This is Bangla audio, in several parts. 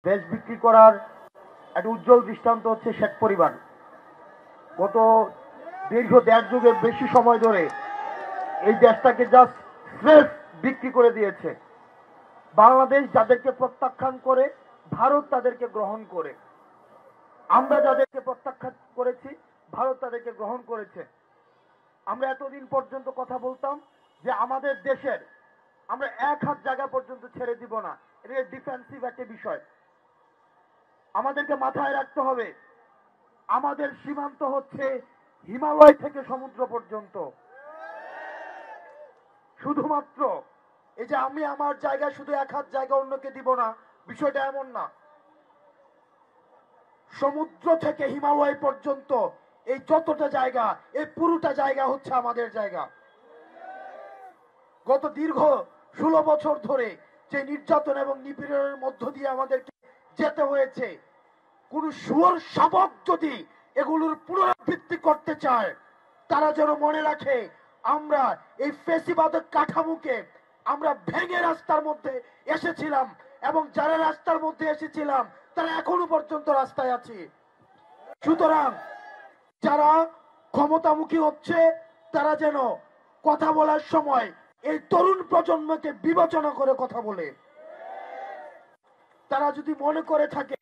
দেশ বিক্রি করার একটা উজ্জ্বল দৃষ্টান্ত হচ্ছে শেখ পরিবার। গত দীর্ঘ ১.৫ যুগের বেশি সময় ধরে এই দেশটাকে জাস্ট স্রেফ বিক্রি করে দিয়েছে। বাংলাদেশ যাদেরকে প্রত্যাখ্যান করে, ভারত তাদেরকে গ্রহণ করে। আমরা যাদেরকে প্রত্যাখ্যান করেছি, ভারত তাদেরকে গ্রহণ করেছে। আমরা এতদিন পর্যন্ত কথা বলতাম যে আমাদের দেশের আমরা ১ হাত জায়গা পর্যন্ত ছেড়ে দিব না, এটা ডিফেন্সিভ একটা বিষয়। আমাদেরকে মাথায় রাখতে হবে আমাদের সীমান্ত হচ্ছে হিমালয় থেকে সমুদ্র পর্যন্ত। শুধুমাত্র এই যে আমি আমার জায়গা শুধু ১ হাত জায়গা অন্যকে দিব না, বিষয়টা এমন না। সমুদ্র থেকে হিমালয় পর্যন্ত এই যতটা জায়গা, এই পুরোটা জায়গা হচ্ছে আমাদের জায়গা। গত দীর্ঘ ১৬ বছর ধরে যে নির্যাতন এবং নিপীড়নের মধ্য দিয়ে আমাদেরকে যেতে হয়েছে, কোন শুয়োর শাবক যদি এগুলোর পুনরাবৃত্তি করতে চায়, তারা যেন মনে রাখে আমরা এই ফেসিবাদের কাঠামোকে আমরা ভেঙে রাস্তার মধ্যে এসেছিলাম, এবং যারা রাস্তার মধ্যে এসেছিলাম তারা এখনো পর্যন্ত রাস্তায় আছে। সুতরাং যারা ক্ষমতামুখী হচ্ছে তারা যেন কথা বলার সময় এই তরুণ প্রজন্মকে বিবেচনা করে কথা বলে। তারা যদি মনে করে থাকে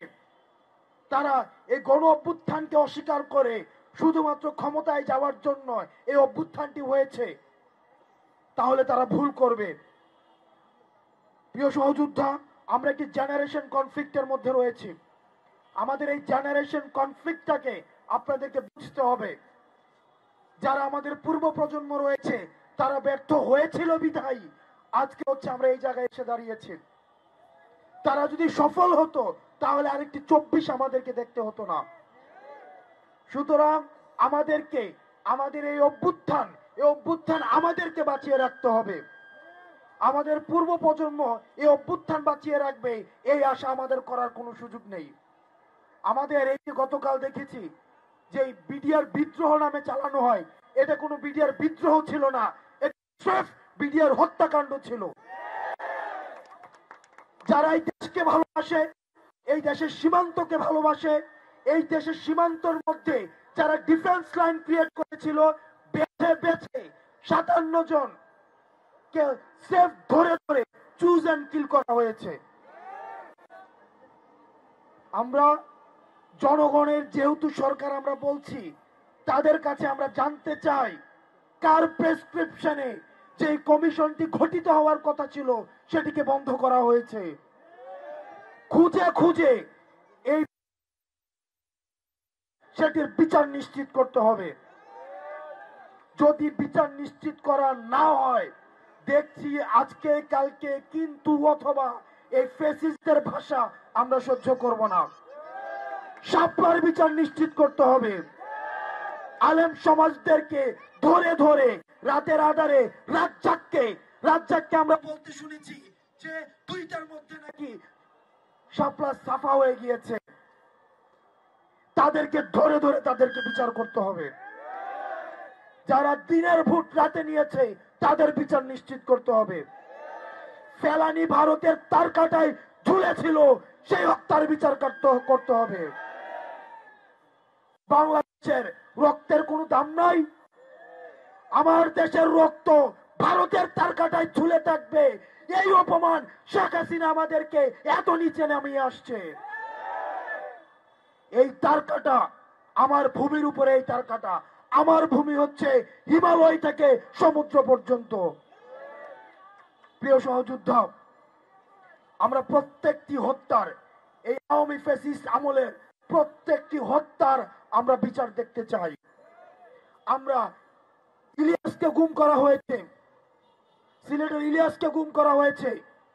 তারা এই গণ অভ্যুত্থানকে অস্বীকার করে শুধুমাত্র ক্ষমতায় যাওয়ার জন্য এই অভ্যুত্থানটি হয়েছে, তাহলে তারা ভুল করবে। প্রিয় সহযোদ্ধা, আমরা একটি জেনারেশন কনফ্লিক্টের মধ্যে রয়েছি। আমাদের এই জেনারেশন কনফ্লিক্টটাকে আপনাদেরকে বুঝতে হবে। যারা আমাদের পূর্ব প্রজন্ম রয়েছে তারা ব্যর্থ হয়েছিল বিধায় আজকে হচ্ছে আমরা এই জায়গায় এসে দাঁড়িয়েছি। তারা যদি সফল হতো তাহলে আরেকটি ২৪ আমাদেরকে দেখতে হতো না। সুতরাং আমাদেরকে আমাদের এই অভ্যুত্থান আমাদেরকে বাঁচিয়ে রাখতে হবে। আমাদের পূর্ব প্রজন্ম এই অভ্যুত্থান বাঁচিয়ে রাখবে, এই আশা আমাদের করার কোনো সুযোগ নেই। আমাদের এই যে গতকাল দেখেছি যে বিডিআর বিদ্রোহ নামে চালানো হয়, এটা কোনো বিডিআর বিদ্রোহ ছিল না, এটা স্রেফ বিডিআর হত্যাকাণ্ড ছিল। যারা এই দেশকে ভালোবাসে, এই দেশের সীমান্তকে ভালোবাসে, এই দেশের সীমান্তর মধ্যে যারা ডিফেন্স লাইন ক্রিয়েট করেছিল, বেছে বেছে ৫৭ জন কে সেফ ধরে ধরে চুজ এন্ড কিল করা হয়েছে। আমরা জনগণের যেহেতু সরকার আমরা বলছি, তাদের কাছে আমরা জানতে চাই কার প্রেসক্রিপশনে যে কমিশনটি গঠিত হওয়ার কথা ছিল সেটিকে বন্ধ করা হয়েছে। খুঁজে খুঁজে এই সেটির বিচার নিশ্চিত করতে হবে। যদি বিচার নিশ্চিত করা না হয়, দেখছি আজকে কালকে কিন্তু অথবা এই ফ্যাসিস্টদের ভাষা আমরা সহ্য করব না। শাপলার বিচার নিশ্চিত করতে হবে। আলেম সমাজদেরকে ধরে ধরে রাতের আধারে রাজ্জাককে আমরা বলতে শুনেছি যে 2টার মধ্যে নাকি শাপলা সাফা হয়ে গিয়েছে। তাদেরকে ধরে ধরে তাদেরকে বিচার করতে হবে। যারা দিনের ভোট রাতে নিয়েছে তাদের বিচার নিশ্চিত করতে হবে। ফেলানি ভারতের তারকাটায় ঝুলেছিল, সেই হত্যার বিচার করতে হবে। বাংলাদেশের রক্তের কোনো দাম নাই। আমার দেশের রক্ত ভারতের তারকাটায় ঝুলে থাকবে, এই অপমান শেখ হাসিনা আমাদেরকে এত নিচে নামিয়ে আসছে। এই তারকাটা আমার ভূমির উপরে, এই তারকাটা আমার ভূমি হচ্ছে হিমালয় থেকে সমুদ্র পর্যন্ত। প্রিয় সহযোদ্ধা, আমরা প্রত্যেকটি হত্যার, এই আওয়ামী ফ্যাসিস্ট আমলের প্রত্যেকটি হত্যার আমরা বিচার দেখতে চাই। আমরা ইলিয়াসকে গুম করা হয়েছে, সিলেটের ইলিয়াসকে গুম করা হয়েছে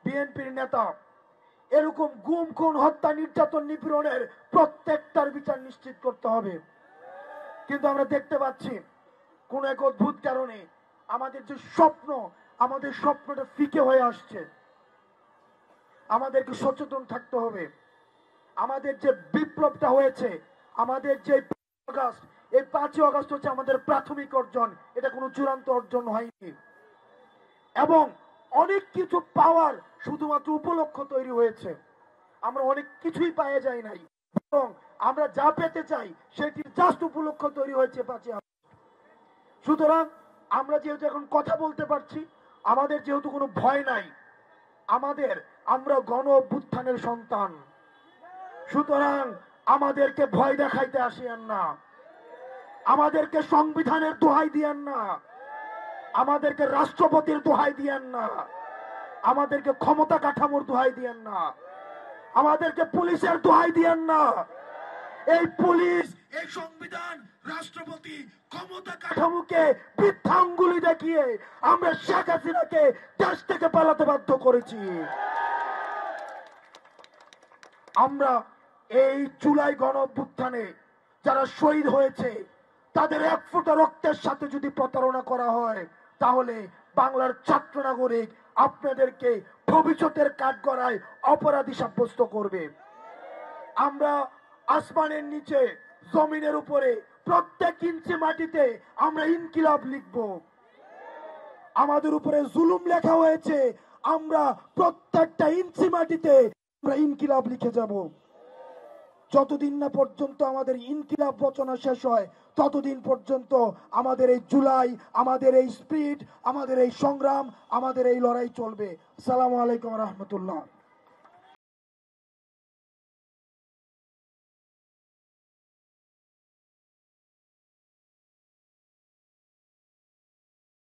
বিএনপির নেতা। এরকম গুম খুন হত্যা নির্যাতন নিপীড়নের প্রত্যেকটার বিচার নিশ্চিত করতে হবে। কিন্তু আমরা দেখতে পাচ্ছি কোন এক অদ্ভুত কারণে আমাদের যে স্বপ্ন, আমাদের স্বপ্নটা ফিকে হয়ে আসছে। আমাদেরকে সচেতন থাকতে হবে। আমাদের যে বিপ্লবটা হয়েছে, আমাদের যে 5 আগস্ট, এই 5 আগস্ট হচ্ছে আমাদের প্রাথমিক অর্জন, এটা কোনো চূড়ান্ত অর্জন হয়নি। এবং অনেক কিছু পাওয়ার শুধুমাত্র উপলক্ষ তৈরি হয়েছে। আমরা অনেক কিছুই পাওয়া যায় নাই, এবং আমরা যা পেতে চাই সেটির জাস্ট উপলক্ষ তৈরি হয়েছে 5ই আগস্ট। সুতরাং আমরা যেহেতু এখন কথা বলতে পারছি, আমাদের যেহেতু কোনো ভয় নাই, আমরা গণ অভ্যুত্থানের সন্তান, সুতরাং আমাদেরকে ভয় দেখাইতে আসিয়েন না, আমাদেরকে সংবিধানের দোহাই দিয়েন না, আমাদেরকে রাষ্ট্রপতির দোহাই দিয়েন না, আমাদেরকে ক্ষমতা কাঠামোর দোহাই দিয়েন না, আমাদেরকে পুলিশের দোহাই দিয়েন না। এই পুলিশ, এই সংবিধান, রাষ্ট্রপতি, ক্ষমতা কাঠামোকে বৃদ্ধাঙ্গুলি দেখিয়ে আমরা শেখ হাসিনাকে দেশ থেকে পালাতে বাধ্য করেছি। আমরা এই জুলাই গণ অভ্যুত্থানে যারা শহীদ হয়েছে তাদের এক ফোঁটা রক্তের সাথে যদি প্রতারণা করা হয়, তাহলে বাংলার ছাত্র নাগরিক আপনাদেরকে ভবিষ্যতের কাঠগড়ায় অপরাধী সাব্যস্ত করবে। আমরা আসমানের নিচে, জমিনের উপরে, প্রত্যেক ইঞ্চি মাটিতে আমরা ইনকিলাব লিখব। আমাদের উপরে জুলুম লেখা হয়েছে, আমরা প্রত্যেকটা ইঞ্চি মাটিতে আমরা ইনকিলাব লিখে যাব। যতদিন না পর্যন্ত আমাদের ইনকিলাব রচনা শেষ হয়, ততদিন পর্যন্ত আমাদের এই জুলাই, আমাদের এই স্পিরিট, আমাদের এই সংগ্রাম, আমাদের এই লড়াই চলবে। আসসালামু আলাইকুম রহমতুল্লাহ।